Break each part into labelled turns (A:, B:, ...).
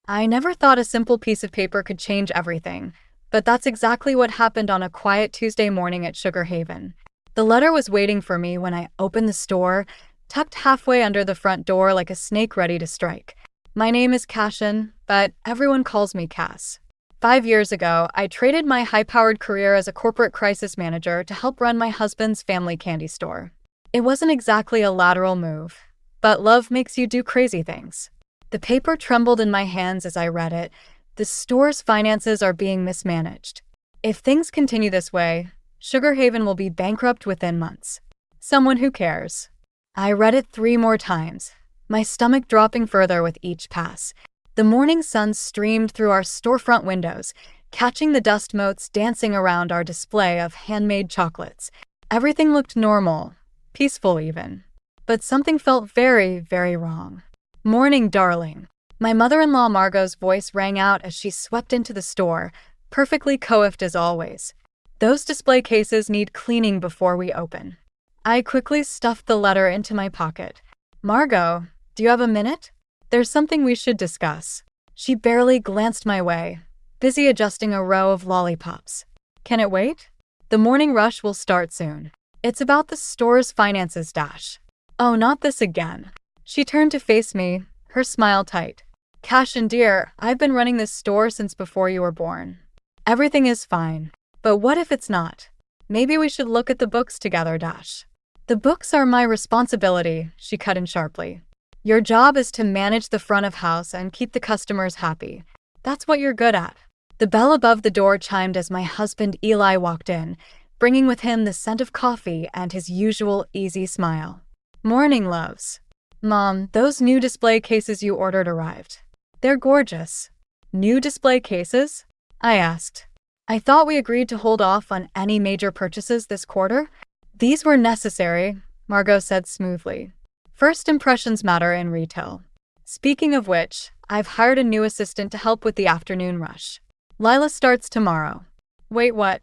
A: I never thought a simple piece of paper could change everything, but that's exactly what happened on a quiet Tuesday morning at Sugar Haven. The letter was waiting for me when I opened the store, tucked halfway under the front door like a snake ready to strike. My name is Cashin, but everyone calls me Cass. 5 years ago, I traded my high-powered career as a corporate crisis manager to help run my husband's family candy store. It wasn't exactly a lateral move, but love makes you do crazy things. The paper trembled in my hands as I read it. The store's finances are being mismanaged. If things continue this way, Sugar Haven will be bankrupt within months. Someone who cares. I read it 3 more times, my stomach dropping further with each pass. The morning sun streamed through our storefront windows, catching the dust motes dancing around our display of handmade chocolates. Everything looked normal, peaceful even. But something felt very, very wrong. "Morning, darling." My mother-in-law Margot's voice rang out as she swept into the store, perfectly coiffed as always. "Those display cases need cleaning before we open." I quickly stuffed the letter into my pocket. "Margot, do you have a minute? There's something we should discuss." She barely glanced my way, busy adjusting a row of lollipops. "Can it wait? The morning rush will start soon. It's about the store's finances, Dash." "Oh, not this again." She turned to face me, her smile tight. "Cashin, dear, I've been running this store since before you were born. Everything is fine. But what if it's not? Maybe we should look at the books together, Dash." "The books are my responsibility," she cut in sharply. "Your job is to manage the front of house and keep the customers happy. That's what you're good at." The bell above the door chimed as my husband Eli walked in, bringing with him the scent of coffee and his usual easy smile. "Morning, loves." "Mom, those new display cases you ordered arrived. They're gorgeous." "New display cases?" I asked. "I thought we agreed to hold off on any major purchases this quarter." "These were necessary," Margot said smoothly. "First impressions matter in retail. Speaking of which, I've hired a new assistant to help with the afternoon rush. Lila starts tomorrow." "Wait, what?"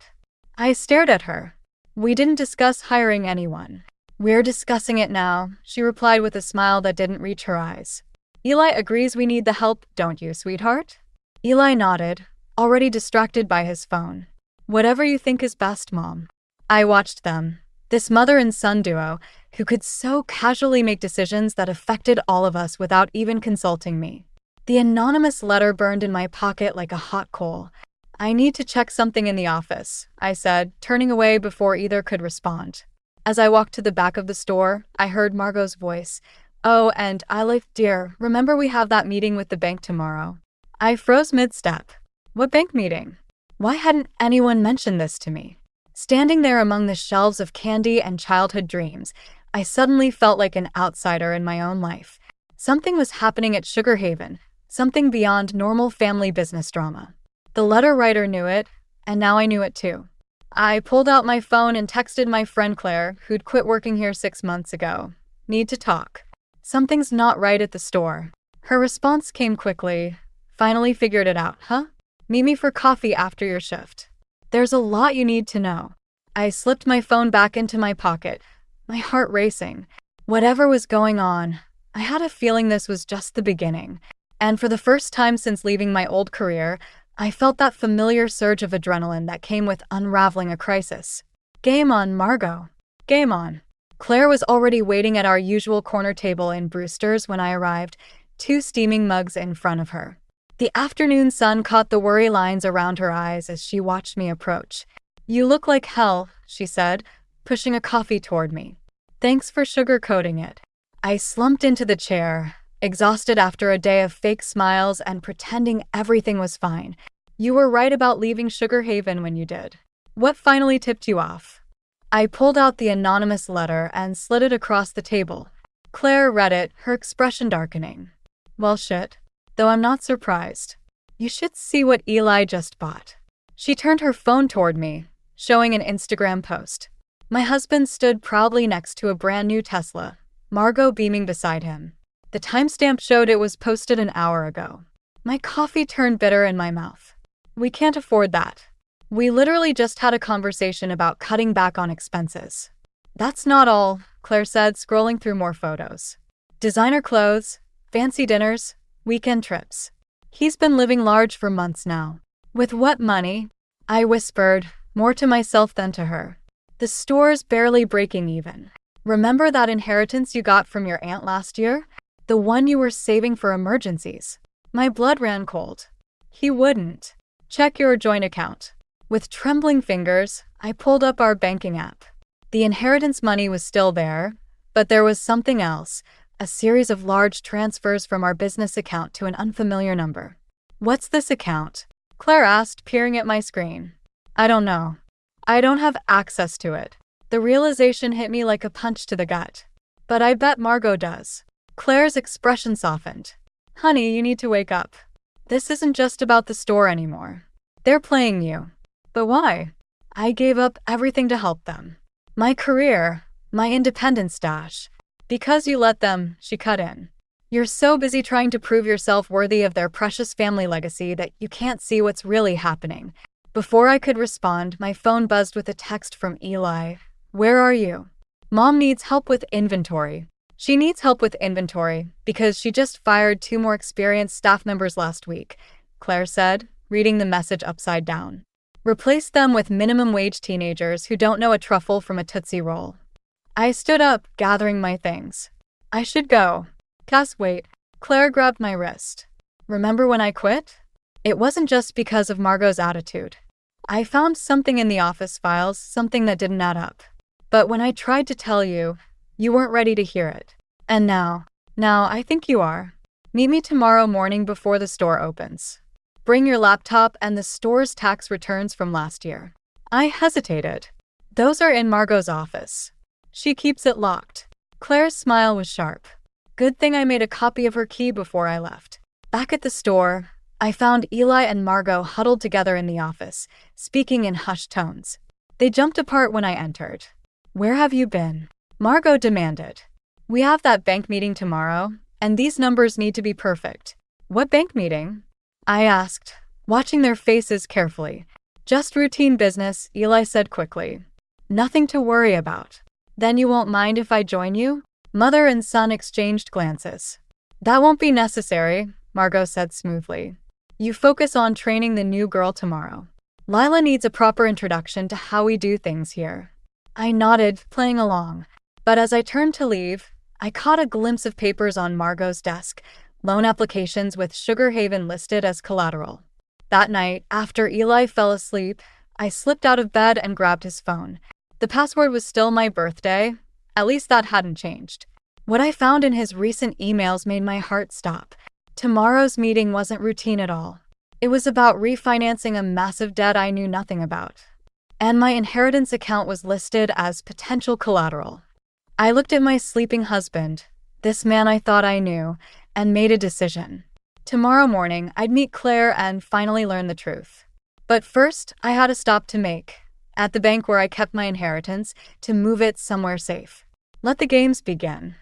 A: I stared at her. "We didn't discuss hiring anyone." "We're discussing it now," she replied with a smile that didn't reach her eyes. "Eli agrees we need the help, don't you, sweetheart?" Eli nodded, already distracted by his phone. "Whatever you think is best, Mom." I watched them, this mother and son duo, who could so casually make decisions that affected all of us without even consulting me. The anonymous letter burned in my pocket like a hot coal. "I need to check something in the office," I said, turning away before either could respond. As I walked to the back of the store, I heard Margot's voice. "Oh, and Eli, dear, remember we have that meeting with the bank tomorrow." I froze mid-step. What bank meeting? Why hadn't anyone mentioned this to me? Standing there among the shelves of candy and childhood dreams, I suddenly felt like an outsider in my own life. Something was happening at Sugar Haven, something beyond normal family business drama. The letter writer knew it, and now I knew it too. I pulled out my phone and texted my friend Claire, who'd quit working here 6 months ago. "Need to talk. Something's not right at the store." Her response came quickly. "Finally figured it out, huh? Meet me for coffee after your shift. There's a lot you need to know." I slipped my phone back into my pocket, my heart racing. Whatever was going on, I had a feeling this was just the beginning. And for the first time since leaving my old career, I felt that familiar surge of adrenaline that came with unraveling a crisis. "Game on, Margot. Game on." Claire was already waiting at our usual corner table in Brewster's when I arrived, 2 steaming mugs in front of her. The afternoon sun caught the worry lines around her eyes as she watched me approach. "You look like hell," she said, pushing a coffee toward me. "Thanks for sugarcoating it." I slumped into the chair, exhausted after a day of fake smiles and pretending everything was fine. "You were right about leaving Sugar Haven when you did. What finally tipped you off?" I pulled out the anonymous letter and slid it across the table. Claire read it, her expression darkening. "Well, shit. Though I'm not surprised. You should see what Eli just bought." She turned her phone toward me, showing an Instagram post. My husband stood proudly next to a brand new Tesla, Margot beaming beside him. The timestamp showed it was posted an hour ago. My coffee turned bitter in my mouth. "We can't afford that. We literally just had a conversation about cutting back on expenses." "That's not all," Claire said, scrolling through more photos. "Designer clothes, fancy dinners, weekend trips. He's been living large for months now. With what money? I whispered, more to myself than to her. The store's barely breaking even. Remember that inheritance you got from your aunt last year? The one you were saving for emergencies. My blood ran cold. He wouldn't. Check your joint account. With trembling fingers, I pulled up our banking app. The inheritance money was still there, but there was something else, a series of large transfers from our business account to an unfamiliar number. What's this account? Claire asked, peering at my screen. I don't know. I don't have access to it. The realization hit me like a punch to the gut. But I bet Margot does. Claire's expression softened. Honey, you need to wake up. This isn't just about the store anymore. They're playing you. But why? I gave up everything to help them. My career, my independence dash. Because you let them, she cut in. You're so busy trying to prove yourself worthy of their precious family legacy that you can't see what's really happening. Before I could respond, my phone buzzed with a text from Eli. Where are you? Mom needs help with inventory. She needs help with inventory because she just fired 2 more experienced staff members last week, Claire said, reading the message upside down. Replace them with minimum wage teenagers who don't know a truffle from a Tootsie Roll. I stood up, gathering my things. I should go. Cass, wait. Claire grabbed my wrist. Remember when I quit? It wasn't just because of Margot's attitude. I found something in the office files, something that didn't add up. But when I tried to tell you, you weren't ready to hear it. And now I think you are. Meet me tomorrow morning before the store opens. Bring your laptop and the store's tax returns from last year. I hesitated. Those are in Margot's office. She keeps it locked. Claire's smile was sharp. Good thing I made a copy of her key before I left. Back at the store, I found Eli and Margot huddled together in the office, speaking in hushed tones. They jumped apart when I entered. Where have you been? Margot demanded. We have that bank meeting tomorrow, and these numbers need to be perfect. What bank meeting? I asked, watching their faces carefully. Just routine business, Eli said quickly. Nothing to worry about. Then you won't mind if I join you? Mother and son exchanged glances. That won't be necessary, Margot said smoothly. You focus on training the new girl tomorrow. Lila needs a proper introduction to how we do things here. I nodded, playing along. But as I turned to leave, I caught a glimpse of papers on Margot's desk, loan applications with Sugar Haven listed as collateral. That night, after Eli fell asleep, I slipped out of bed and grabbed his phone. The password was still my birthday. At least that hadn't changed. What I found in his recent emails made my heart stop. Tomorrow's meeting wasn't routine at all. It was about refinancing a massive debt I knew nothing about. And my inheritance account was listed as potential collateral. I looked at my sleeping husband, this man I thought I knew, and made a decision. Tomorrow morning, I'd meet Claire and finally learn the truth. But first, I had a stop to make. At the bank where I kept my inheritance, to move it somewhere safe. Let the games begin.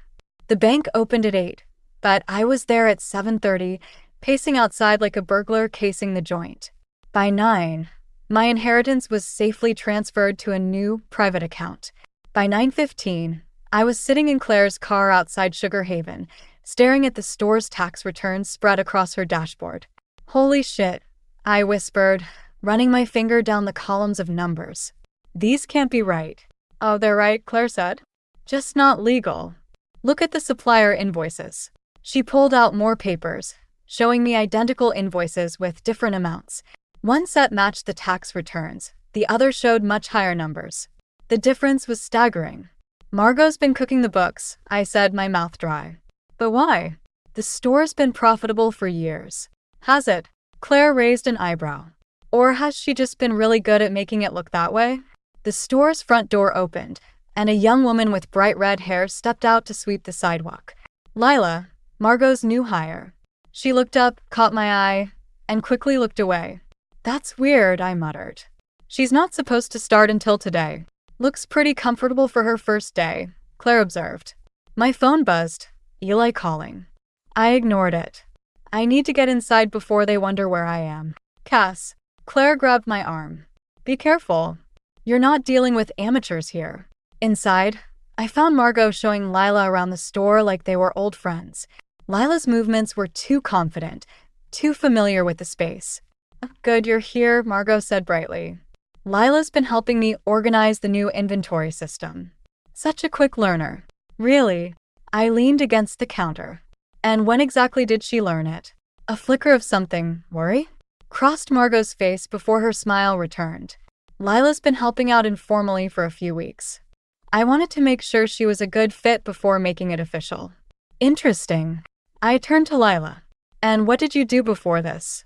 A: The bank opened at 8, but I was there at 7:30, pacing outside like a burglar casing the joint. By 9, my inheritance was safely transferred to a new private account. By 9:15, I was sitting in Claire's car outside Sugar Haven, staring at the store's tax returns spread across her dashboard. Holy shit, I whispered, running my finger down the columns of numbers. These can't be right. Oh, they're right, Claire said. Just not legal. Look at the supplier invoices. She pulled out more papers, showing me identical invoices with different amounts. One set matched the tax returns, the other showed much higher numbers. The difference was staggering. Margot's been cooking the books, I said, my mouth dry. But why? The store's been profitable for years. Has it? Claire raised an eyebrow. Or has she just been really good at making it look that way? The store's front door opened, and a young woman with bright red hair stepped out to sweep the sidewalk. Lila, Margot's new hire. She looked up, caught my eye, and quickly looked away. That's weird, I muttered. She's not supposed to start until today. Looks pretty comfortable for her first day, Claire observed. My phone buzzed. Eli calling. I ignored it. I need to get inside before they wonder where I am. Cass. Claire grabbed my arm. Be careful. You're not dealing with amateurs here. Inside, I found Margot showing Lila around the store like they were old friends. Lila's movements were too confident, too familiar with the space. Good you're here, Margot said brightly. Lila's been helping me organize the new inventory system. Such a quick learner. Really? I leaned against the counter. And when exactly did she learn it? A flicker of something, worry? Crossed Margot's face before her smile returned. Lila's been helping out informally for a few weeks. I wanted to make sure she was a good fit before making it official. Interesting. I turned to Lila. And what did you do before this?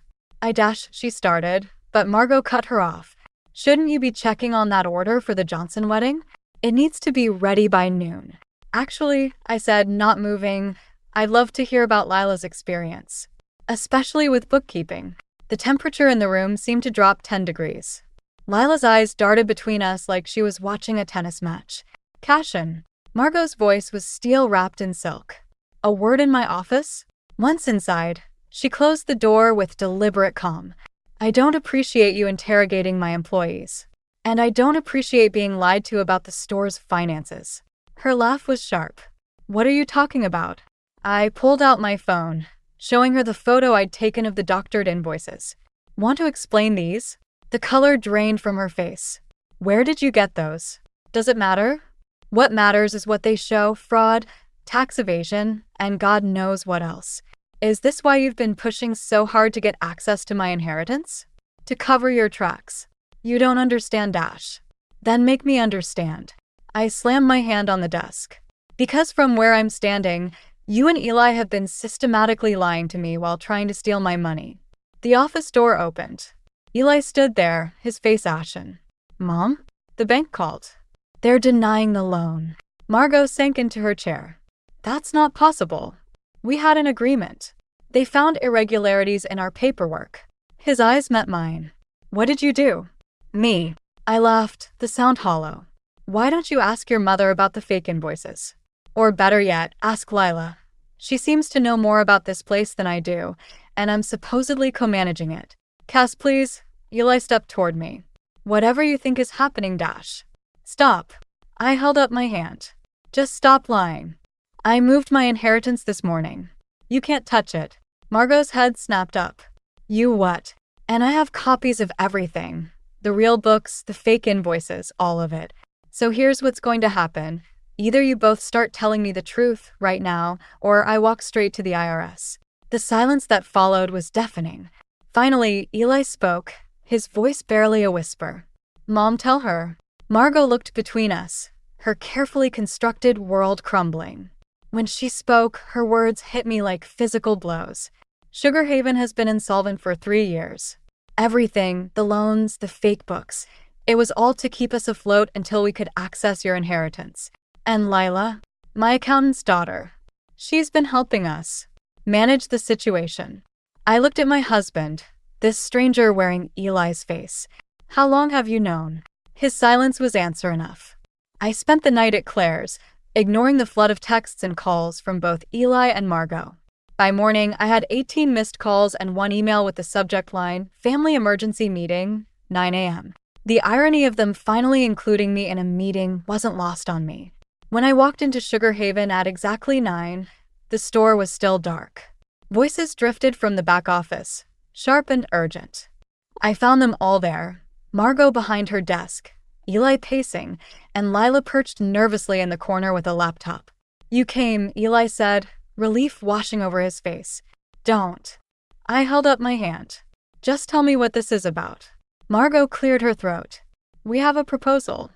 A: She started, but Margot cut her off. Shouldn't you be checking on that order for the Johnson wedding? It needs to be ready by noon. Actually, I said, not moving. I'd love to hear about Lila's experience. Especially with bookkeeping. The temperature in the room seemed to drop 10 degrees. Lila's eyes darted between us like she was watching a tennis match. Cashin. Margot's voice was steel wrapped in silk. A word in my office? Once inside, she closed the door with deliberate calm. I don't appreciate you interrogating my employees. And I don't appreciate being lied to about the store's finances. Her laugh was sharp. What are you talking about? I pulled out my phone, showing her the photo I'd taken of the doctored invoices. Want to explain these? The color drained from her face. Where did you get those? Does it matter? What matters is what they show: fraud, tax evasion, and God knows what else. Is this why you've been pushing so hard to get access to my inheritance? To cover your tracks. You don't understand, Dash. Then make me understand. I slammed my hand on the desk. Because from where I'm standing, you and Eli have been systematically lying to me while trying to steal my money. The office door opened. Eli stood there, his face ashen. Mom? The bank called. They're denying the loan. Margot sank into her chair. That's not possible. We had an agreement. They found irregularities in our paperwork. His eyes met mine. What did you do? Me. I laughed, the sound hollow. Why don't you ask your mother about the fake invoices? Or better yet, ask Lila. She seems to know more about this place than I do, and I'm supposedly co-managing it. Cass, please. Eli stepped toward me. Whatever you think is happening, Dash. Stop. I held up my hand. Just stop lying. I moved my inheritance this morning. You can't touch it. Margot's head snapped up. You what? And I have copies of everything. The real books, the fake invoices, all of it. So here's what's going to happen. Either you both start telling me the truth right now, or I walk straight to the IRS. The silence that followed was deafening. Finally, Eli spoke, his voice barely a whisper. Mom, tell her. Margot looked between us, her carefully constructed world crumbling. When she spoke, her words hit me like physical blows. Sugar Haven has been insolvent for 3 years. Everything, the loans, the fake books, it was all to keep us afloat until we could access your inheritance. And Lila, my accountant's daughter, she's been helping us manage the situation. I looked at my husband, this stranger wearing Eli's face. How long have you known? His silence was answer enough. I spent the night at Claire's, ignoring the flood of texts and calls from both Eli and Margot. By morning, I had 18 missed calls and 1 email with the subject line, Family Emergency Meeting, 9 a.m. The irony of them finally including me in a meeting wasn't lost on me. When I walked into Sugar Haven at exactly 9, the store was still dark. Voices drifted from the back office, sharp and urgent. I found them all there, Margot behind her desk, Eli pacing, and Lila perched nervously in the corner with a laptop. You came, Eli said, relief washing over his face. Don't. I held up my hand. Just tell me what this is about. Margot cleared her throat. We have a proposal.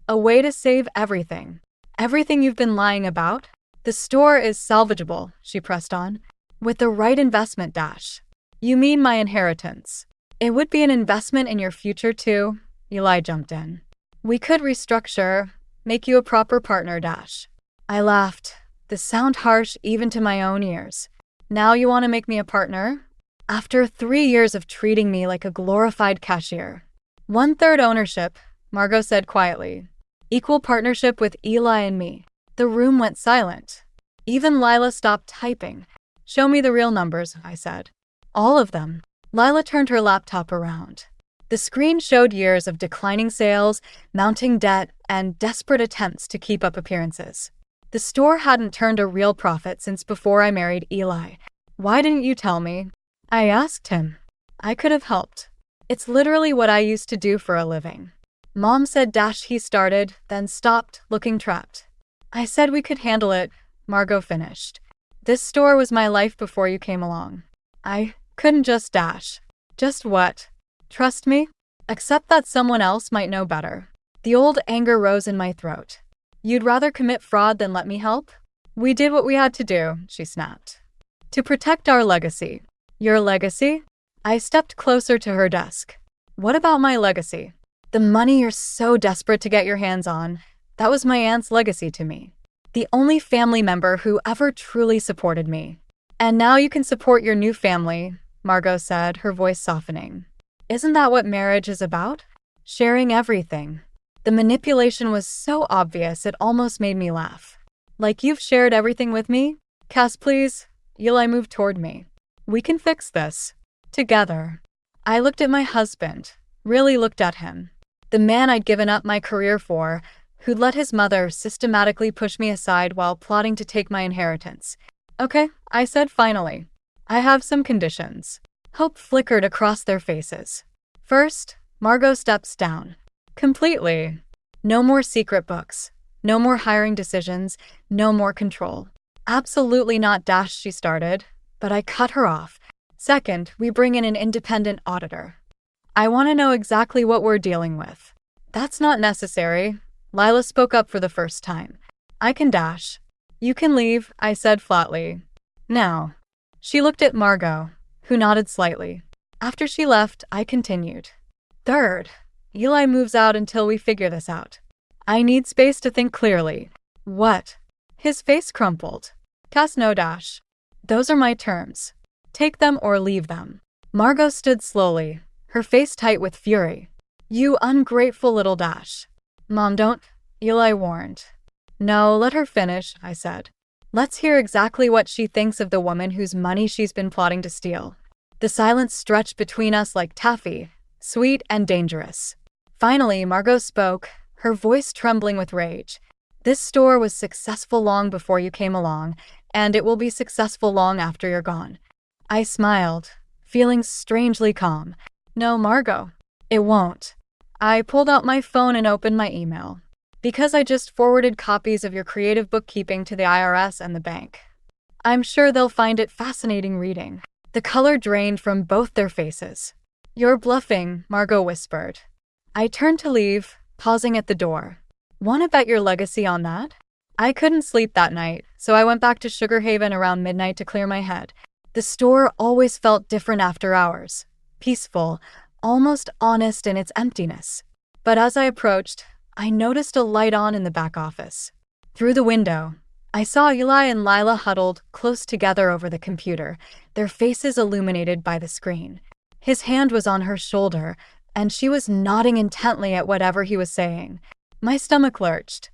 A: A way to save everything. Everything you've been lying about? The store is salvageable, she pressed on. With the right investment, Dash. You mean my inheritance. It would be an investment in your future too, Eli jumped in. We could restructure, make you a proper partner, Dash. I laughed, the sound harsh even to my own ears. Now you want to make me a partner? After 3 years of treating me like a glorified cashier. 1/3 ownership, Margot said quietly. Equal partnership with Eli and me. The room went silent. Even Lila stopped typing. Show me the real numbers, I said. All of them. Lila turned her laptop around. The screen showed years of declining sales, mounting debt, and desperate attempts to keep up appearances. The store hadn't turned a real profit since before I married Eli. Why didn't you tell me? I asked him. I could have helped. It's literally what I used to do for a living. Mom said dash he started, then stopped, looking trapped. I said we could handle it, Margot finished. This store was my life before you came along. I couldn't just dash. Just what? Trust me? Accept that someone else might know better. The old anger rose in my throat. You'd rather commit fraud than let me help? We did what we had to do, she snapped. To protect our legacy. Your legacy? I stepped closer to her desk. What about my legacy? The money you're so desperate to get your hands on, that was my aunt's legacy to me. The only family member who ever truly supported me. And now you can support your new family, Margot said, her voice softening. Isn't that what marriage is about? Sharing everything. The manipulation was so obvious it almost made me laugh. Like you've shared everything with me? Cass, please. Eli moved toward me. We can fix this. Together. I looked at my husband. Really looked at him. The man I'd given up my career for, who'd let his mother systematically push me aside while plotting to take my inheritance. Okay, I said finally. I have some conditions. Hope flickered across their faces. First, Margot steps down. Completely. No more secret books. No more hiring decisions. No more control. Absolutely not dash, she started, but I cut her off. Second, we bring in an independent auditor. I want to know exactly what we're dealing with. That's not necessary. Lila spoke up for the first time. I can dash. You can leave, I said flatly. Now. She looked at Margot, who nodded slightly. After she left, I continued. Third, Eli moves out until we figure this out. I need space to think clearly. What? His face crumpled. Cass, no dash. Those are my terms. Take them or leave them. Margot stood slowly, her face tight with fury. You ungrateful little dash. Mom, don't, Eli warned. No, let her finish, I said. Let's hear exactly what she thinks of the woman whose money she's been plotting to steal. The silence stretched between us like taffy, sweet and dangerous. Finally, Margot spoke, her voice trembling with rage. This store was successful long before you came along, and it will be successful long after you're gone. I smiled, feeling strangely calm. No, Margot, it won't. I pulled out my phone and opened my email. Because I just forwarded copies of your creative bookkeeping to the IRS and the bank. I'm sure they'll find it fascinating reading. The color drained from both their faces. You're bluffing, Margot whispered. I turned to leave, pausing at the door. Want to bet your legacy on that? I couldn't sleep that night, so I went back to Sugar Haven around midnight to clear my head. The store always felt different after hours. Peaceful, almost honest in its emptiness. But as I approached, I noticed a light on in the back office. Through the window, I saw Eli and Lila huddled close together over the computer, their faces illuminated by the screen. His hand was on her shoulder, and she was nodding intently at whatever he was saying. My stomach lurched.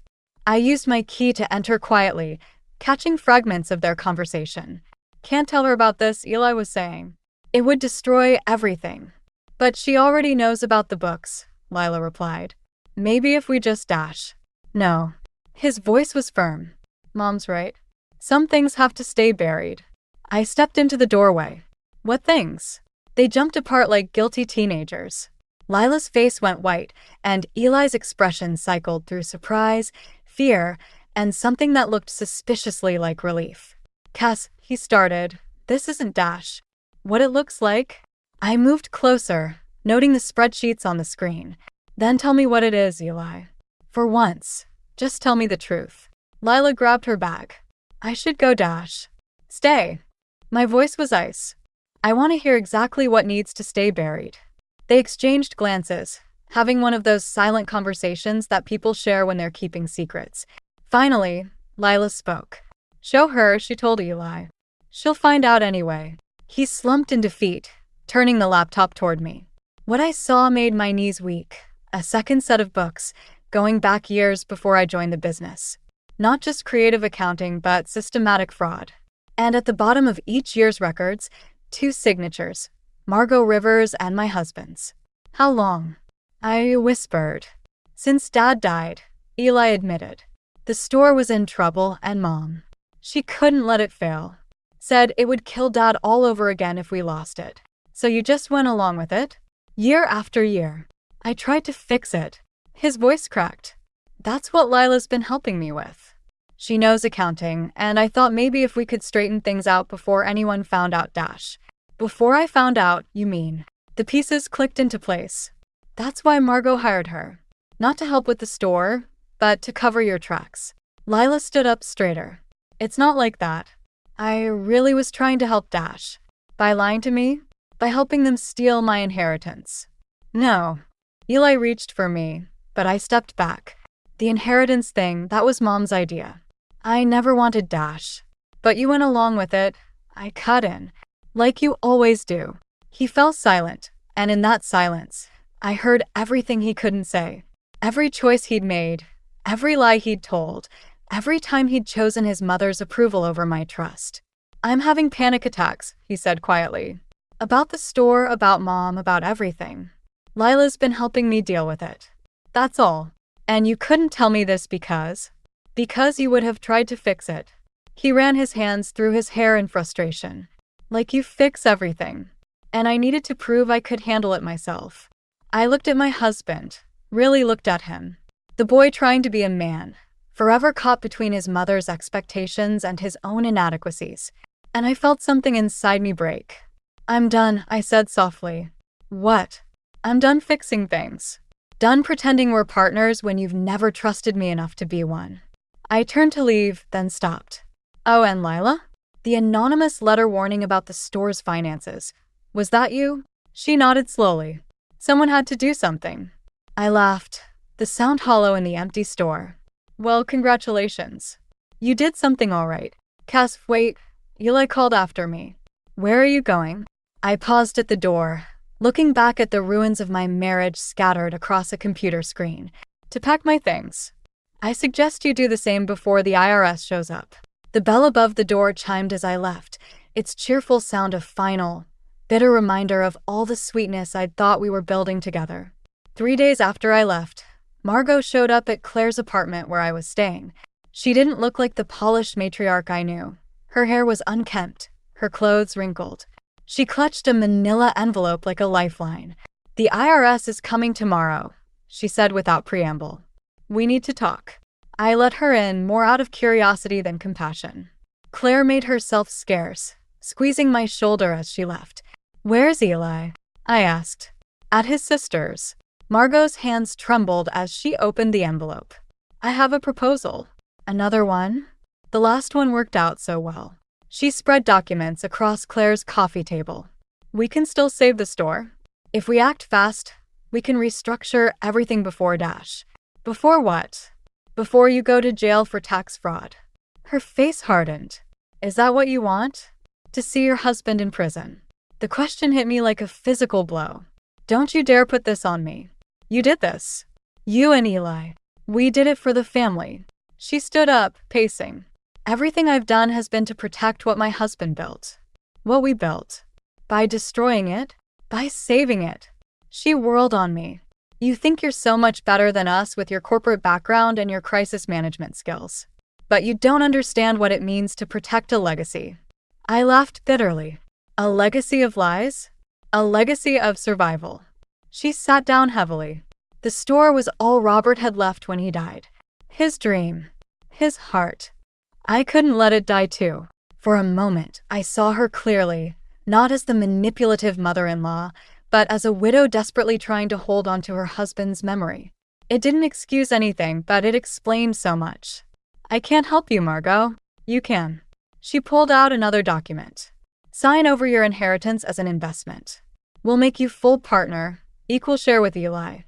A: I used my key to enter quietly, catching fragments of their conversation. Can't tell her about this, Eli was saying. It would destroy everything. But she already knows about the books, Lila replied. Maybe if we just dash. No. His voice was firm. Mom's right. Some things have to stay buried. I stepped into the doorway. What things? They jumped apart like guilty teenagers. Lila's face went white, and Eli's expression cycled through surprise, fear, and something that looked suspiciously like relief. Cass, he started. This isn't dash. What it looks like? I moved closer, noting the spreadsheets on the screen. Then tell me what it is, Eli. For once, just tell me the truth. Lila grabbed her bag. I should go dash. Stay. My voice was ice. I want to hear exactly what needs to stay buried. They exchanged glances, having one of those silent conversations that people share when they're keeping secrets. Finally, Lila spoke. Show her, she told Eli. She'll find out anyway. He slumped in defeat, turning the laptop toward me. What I saw made my knees weak. A second set of books, going back years before I joined the business. Not just creative accounting, but systematic fraud. And at the bottom of each year's records, 2 signatures, Margot Rivers and my husband's. How long? I whispered. Since Dad died, Eli admitted. The store was in trouble and Mom. She couldn't let it fail. Said it would kill Dad all over again if we lost it. So you just went along with it? Year after year. I tried to fix it. His voice cracked. That's what Lila's been helping me with. She knows accounting, and I thought maybe if we could straighten things out before anyone found out. Before I found out, you mean. The pieces clicked into place. That's why Margot hired her. Not to help with the store, but to cover your tracks. Lila stood up straighter. It's not like that. I really was trying to help Dash. By lying to me? By helping them steal my inheritance. No. Eli reached for me, but I stepped back. The inheritance thing, that was Mom's idea. I never wanted Dash. But you went along with it. I cut in. Like you always do. He fell silent, and in that silence, I heard everything he couldn't say. Every choice he'd made, every lie he'd told, every time he'd chosen his mother's approval over my trust. I'm having panic attacks, he said quietly. About the store, about Mom, about everything. Lila's been helping me deal with it. That's all. And you couldn't tell me this because you would have tried to fix it. He ran his hands through his hair in frustration. Like you fix everything. And I needed to prove I could handle it myself. I looked at my husband, really looked at him. The boy trying to be a man, forever caught between his mother's expectations and his own inadequacies. And I felt something inside me break. I'm done, I said softly. What? I'm done fixing things. Done pretending we're partners when you've never trusted me enough to be one. I turned to leave, then stopped. Oh, and Lila? The anonymous letter warning about the store's finances. Was that you? She nodded slowly. Someone had to do something. I laughed, the sound hollow in the empty store. Well, congratulations. You did something all right. Cass, wait. Eli called after me. Where are you going? I paused at the door, looking back at the ruins of my marriage scattered across a computer screen. To pack my things. I suggest you do the same before the IRS shows up. The bell above the door chimed as I left, its cheerful sound a final, bitter reminder of all the sweetness I'd thought we were building together. 3 days after I left, Margot showed up at Claire's apartment where I was staying. She didn't look like the polished matriarch I knew. Her hair was unkempt, her clothes wrinkled. She clutched a manila envelope like a lifeline. The IRS is coming tomorrow, she said without preamble. We need to talk. I let her in more out of curiosity than compassion. Claire made herself scarce, squeezing my shoulder as she left. Where's Eli? I asked. At his sister's. Margot's hands trembled as she opened the envelope. I have a proposal. Another one? The last one worked out so well. She spread documents across Claire's coffee table. We can still save the store. If we act fast, we can restructure everything before Dash. Before what? Before you go to jail for tax fraud. Her face hardened. Is that what you want? To see your husband in prison. The question hit me like a physical blow. Don't you dare put this on me. You did this. You and Eli. We did it for the family. She stood up, pacing. Everything I've done has been to protect what my husband built. What we built. By destroying it. By saving it. She whirled on me. You think you're so much better than us with your corporate background and your crisis management skills. But you don't understand what it means to protect a legacy. I laughed bitterly. A legacy of lies? A legacy of survival. She sat down heavily. The store was all Robert had left when he died. His dream. His heart. I couldn't let it die too. For a moment, I saw her clearly, not as the manipulative mother-in-law, but as a widow desperately trying to hold on to her husband's memory. It didn't excuse anything, but it explained so much. I can't help you, Margot. You can. She pulled out another document. Sign over your inheritance as an investment. We'll make you full partner, equal share with Eli.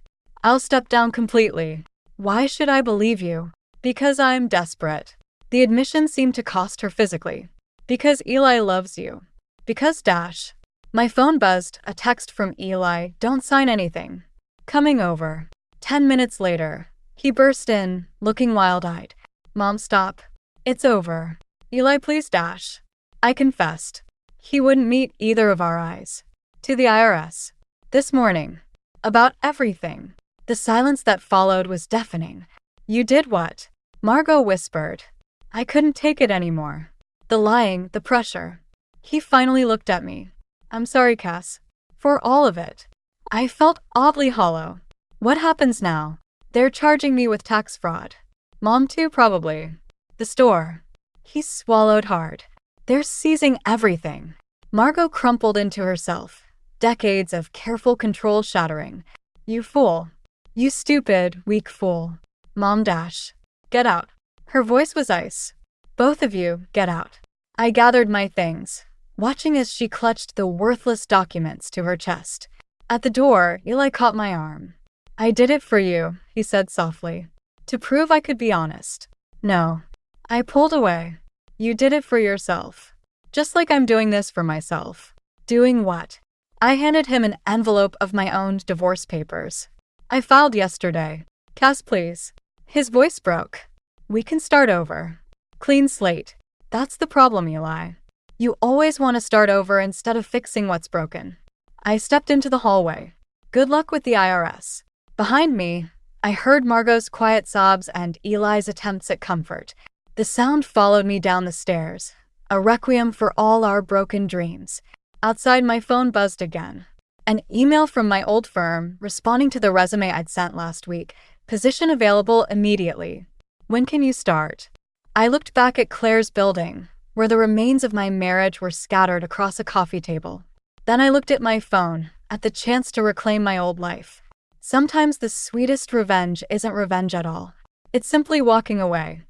A: I'll step down completely. Why should I believe you? Because I'm desperate. The admission seemed to cost her physically. Because Eli loves you. Because Dash. My phone buzzed, a text from Eli, don't sign anything. Coming over. 10 minutes later, he burst in, looking wild-eyed. Mom, stop. It's over. Eli, please, Dash. I confessed. He wouldn't meet either of our eyes. To the IRS. This morning. About everything. The silence that followed was deafening. You did what? Margot whispered. I couldn't take it anymore. The lying, the pressure. He finally looked at me. I'm sorry, Cass. For all of it. I felt oddly hollow. What happens now? They're charging me with tax fraud. Mom too, probably. The store. He swallowed hard. They're seizing everything. Margot crumpled into herself. Decades of careful control shattering. You fool. You stupid, weak fool. Mom dash. Get out. Her voice was ice. Both of you, get out. I gathered my things, watching as she clutched the worthless documents to her chest. At the door, Eli caught my arm. I did it for you, he said softly. To prove I could be honest. No. I pulled away. You did it for yourself. Just like I'm doing this for myself. Doing what? I handed him an envelope of my own divorce papers. I filed yesterday. Cass, please. His voice broke. We can start over. Clean slate. That's the problem, Eli. You always want to start over instead of fixing what's broken. I stepped into the hallway. Good luck with the IRS. Behind me, I heard Margot's quiet sobs and Eli's attempts at comfort. The sound followed me down the stairs, a requiem for all our broken dreams. Outside, my phone buzzed again. An email from my old firm responding to the resume I'd sent last week. Position available immediately. When can you start? I looked back at Claire's building, where the remains of my marriage were scattered across a coffee table. Then I looked at my phone, at the chance to reclaim my old life. Sometimes the sweetest revenge isn't revenge at all. It's simply walking away.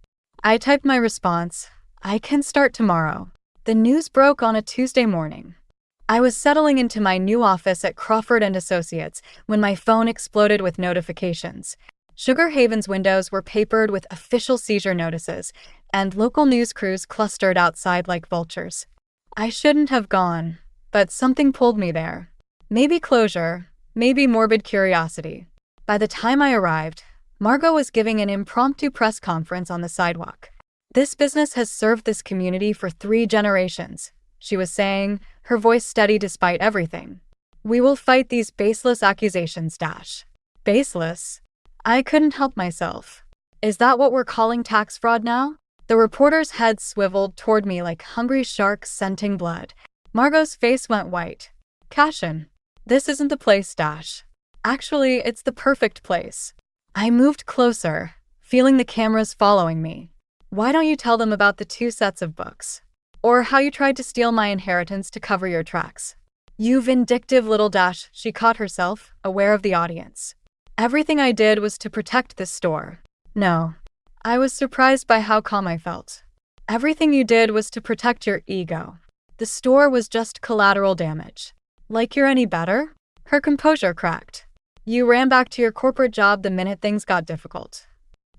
A: I typed my response. I can start tomorrow. The news broke on a Tuesday morning. I was settling into my new office at Crawford & Associates when my phone exploded with notifications. Sugar Haven's windows were papered with official seizure notices, and local news crews clustered outside like vultures. I shouldn't have gone, but something pulled me there. Maybe closure, maybe morbid curiosity. By the time I arrived, Margot was giving an impromptu press conference on the sidewalk. This business has served this community for 3 generations, she was saying, her voice steady despite everything. We will fight these baseless accusations, dash. Baseless? I couldn't help myself. Is that what we're calling tax fraud now? The reporter's head swiveled toward me like hungry sharks scenting blood. Margot's face went white. Cashin, this isn't the place, dash. Actually, it's the perfect place. I moved closer, feeling the cameras following me. Why don't you tell them about the 2 sets of books? Or how you tried to steal my inheritance to cover your tracks? You vindictive little dash, she caught herself, aware of the audience. Everything I did was to protect this store. No. I was surprised by how calm I felt. Everything you did was to protect your ego. The store was just collateral damage. Like you're any better? Her composure cracked. You ran back to your corporate job the minute things got difficult.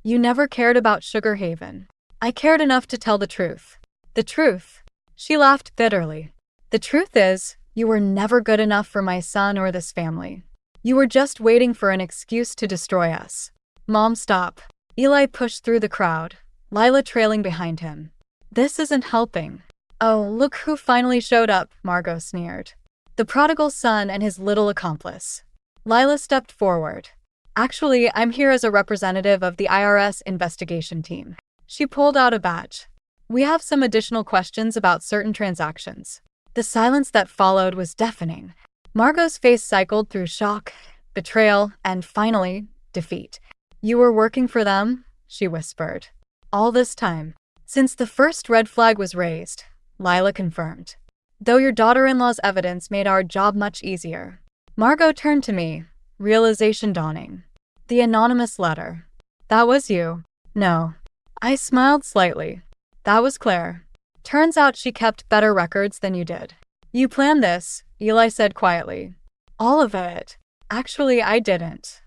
A: You never cared about Sugar Haven. I cared enough to tell the truth. The truth? She laughed bitterly. The truth is, you were never good enough for my son or this family. You were just waiting for an excuse to destroy us. Mom, stop. Eli pushed through the crowd, Lila trailing behind him. This isn't helping. Oh, look who finally showed up, Margot sneered. The prodigal son and his little accomplice. Lila stepped forward. Actually, I'm here as a representative of the IRS investigation team. She pulled out a badge. We have some additional questions about certain transactions. The silence that followed was deafening. Margot's face cycled through shock, betrayal, and finally, defeat. You were working for them? She whispered. All this time. Since the first red flag was raised, Lila confirmed. Though your daughter-in-law's evidence made our job much easier. Margot turned to me, realization dawning. The anonymous letter. That was you. No. I smiled slightly. That was Claire. Turns out she kept better records than you did. You planned this, Eli said quietly. All of it. Actually, I didn't.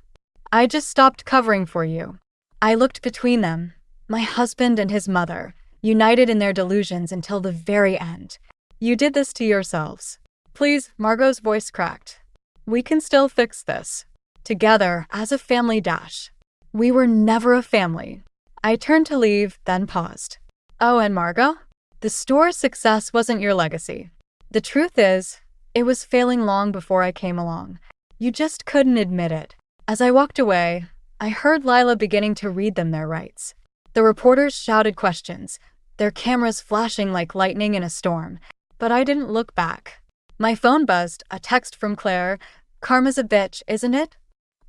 A: I just stopped covering for you. I looked between them, my husband and his mother, united in their delusions until the very end. You did this to yourselves. Please, Margot's voice cracked. We can still fix this. Together, as a family dash. We were never a family. I turned to leave, then paused. Oh, and Margot? The store's success wasn't your legacy. The truth is, it was failing long before I came along. You just couldn't admit it. As I walked away, I heard Lila beginning to read them their rights. The reporters shouted questions, their cameras flashing like lightning in a storm. but I didn't look back. My phone buzzed, a text from Claire. "Karma's a bitch, isn't it?"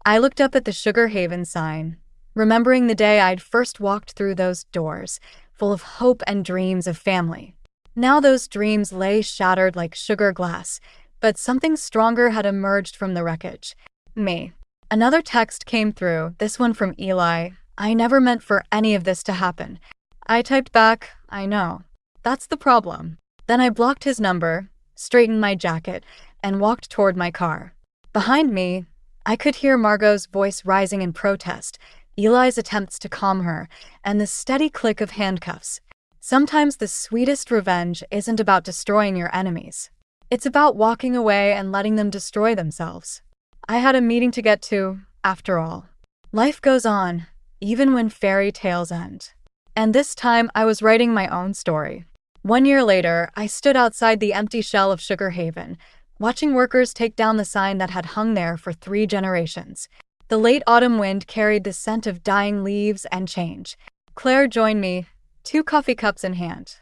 A: I looked up at the Sugar Haven sign, remembering the day I'd first walked through those doors, full of hope and dreams of family. Now those dreams lay shattered like sugar glass, but something stronger had emerged from the wreckage. Me. Another text came through, this one from Eli. "I never meant for any of this to happen." I typed back, "I know. That's the problem." Then I blocked his number, straightened my jacket, and walked toward my car. Behind me, I could hear Margot's voice rising in protest, Eli's attempts to calm her, and the steady click of handcuffs. Sometimes the sweetest revenge isn't about destroying your enemies. It's about walking away and letting them destroy themselves. I had a meeting to get to, after all. Life goes on, even when fairy tales end. And this time I was writing my own story. 1 year later, I stood outside the empty shell of Sugar Haven, watching workers take down the sign that had hung there for 3 generations. The late autumn wind carried the scent of dying leaves and change. Claire joined me, 2 coffee cups in hand.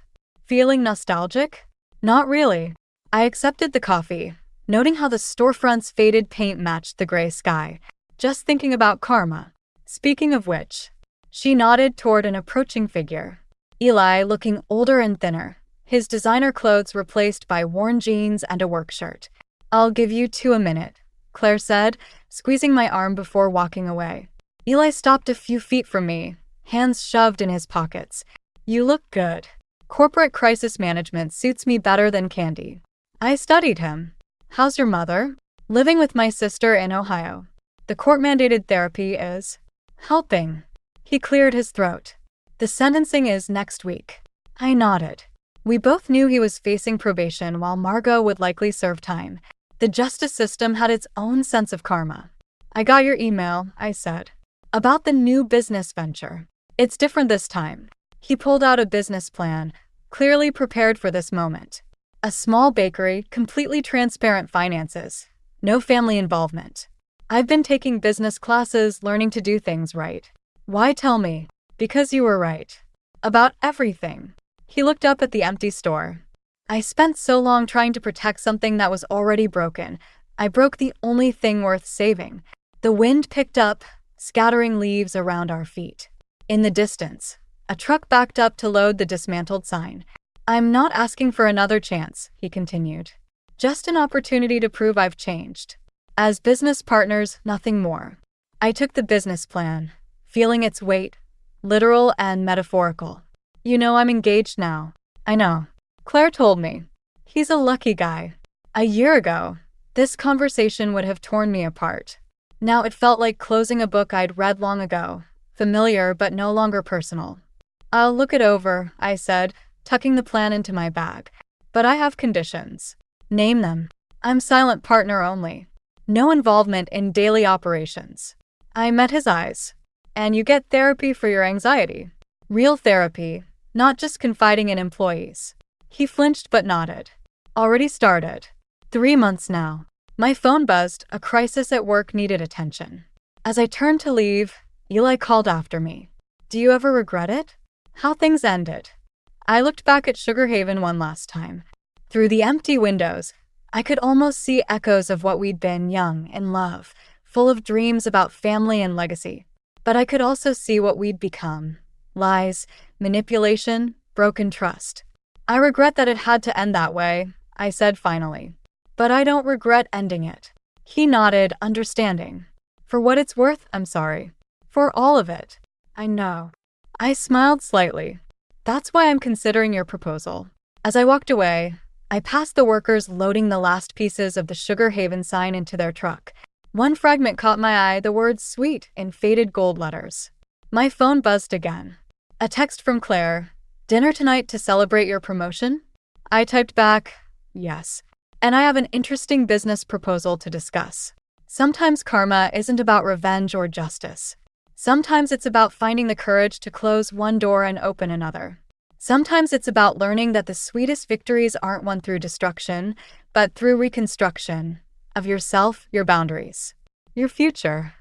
A: Feeling nostalgic? Not really. I accepted the coffee, noting how the storefront's faded paint matched the gray sky. Just thinking about karma. Speaking of which, she nodded toward an approaching figure. Eli, looking older and thinner, his designer clothes replaced by worn jeans and a work shirt. "I'll give you 2 a minute," Claire said, squeezing my arm before walking away. Eli stopped a few feet from me, hands shoved in his pockets. "You look good. Corporate crisis management suits me better than candy." I studied him. "How's your mother?" "Living with my sister in Ohio. The court-mandated therapy is helping." He cleared his throat. "The sentencing is next week." I nodded. We both knew he was facing probation while Margot would likely serve time. The justice system had its own sense of karma. "I got your email," I said. "About the new business venture. It's different this time." He pulled out a business plan, clearly prepared for this moment. A small bakery, completely transparent finances. No family involvement. "I've been taking business classes, learning to do things right." "Why tell me?" "Because you were right. About everything." He looked up at the empty store. "I spent so long trying to protect something that was already broken. I broke the only thing worth saving." The wind picked up, scattering leaves around our feet. In the distance, a truck backed up to load the dismantled sign. "I'm not asking for another chance," he continued. "Just an opportunity to prove I've changed. As business partners, nothing more." I took the business plan, feeling its weight, literal and metaphorical. "You know I'm engaged now." "I know. Claire told me." He's a lucky guy. A year ago, this conversation would have torn me apart. Now it felt like closing a book I'd read long ago, familiar but no longer personal. "I'll look it over," I said, tucking the plan into my bag. "But I have conditions." "Name them." "I'm silent partner only. No involvement in daily operations." I met his eyes. "And you get therapy for your anxiety." "Real therapy, not just confiding in employees." He flinched but nodded. "Already started. 3 months now." My phone buzzed, a crisis at work needed attention. As I turned to leave, Eli called after me. "Do you ever regret it?" "How things ended." I looked back at Sugar Haven one last time. Through the empty windows, I could almost see echoes of what we'd been, young, in love, full of dreams about family and legacy. But I could also see what we'd become. Lies, manipulation, broken trust. "I regret that it had to end that way," I said finally. "But I don't regret ending it." He nodded, understanding. "For what it's worth, I'm sorry. For all of it." "I know." I smiled slightly. "That's why I'm considering your proposal." As I walked away, I passed the workers loading the last pieces of the Sugar Haven sign into their truck. One fragment caught my eye, the word "sweet" in faded gold letters. My phone buzzed again. A text from Claire. "Dinner tonight to celebrate your promotion?" I typed back, "Yes. And I have an interesting business proposal to discuss." Sometimes karma isn't about revenge or justice. Sometimes it's about finding the courage to close one door and open another. Sometimes it's about learning that the sweetest victories aren't won through destruction, but through reconstruction of yourself, your boundaries, your future.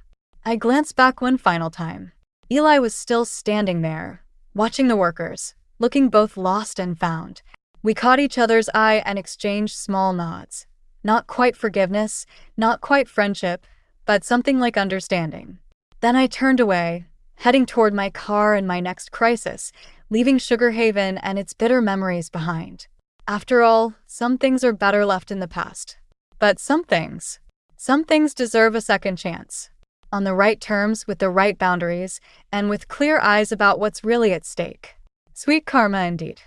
A: I glanced back one final time. Eli was still standing there, watching the workers, looking both lost and found. We caught each other's eye and exchanged small nods. Not quite forgiveness, not quite friendship, but something like understanding. Then I turned away, heading toward my car and my next crisis, leaving Sugar Haven and its bitter memories behind. After all, some things are better left in the past. But some things deserve a second chance. On the right terms, with the right boundaries, and with clear eyes about what's really at stake. Sweet karma indeed.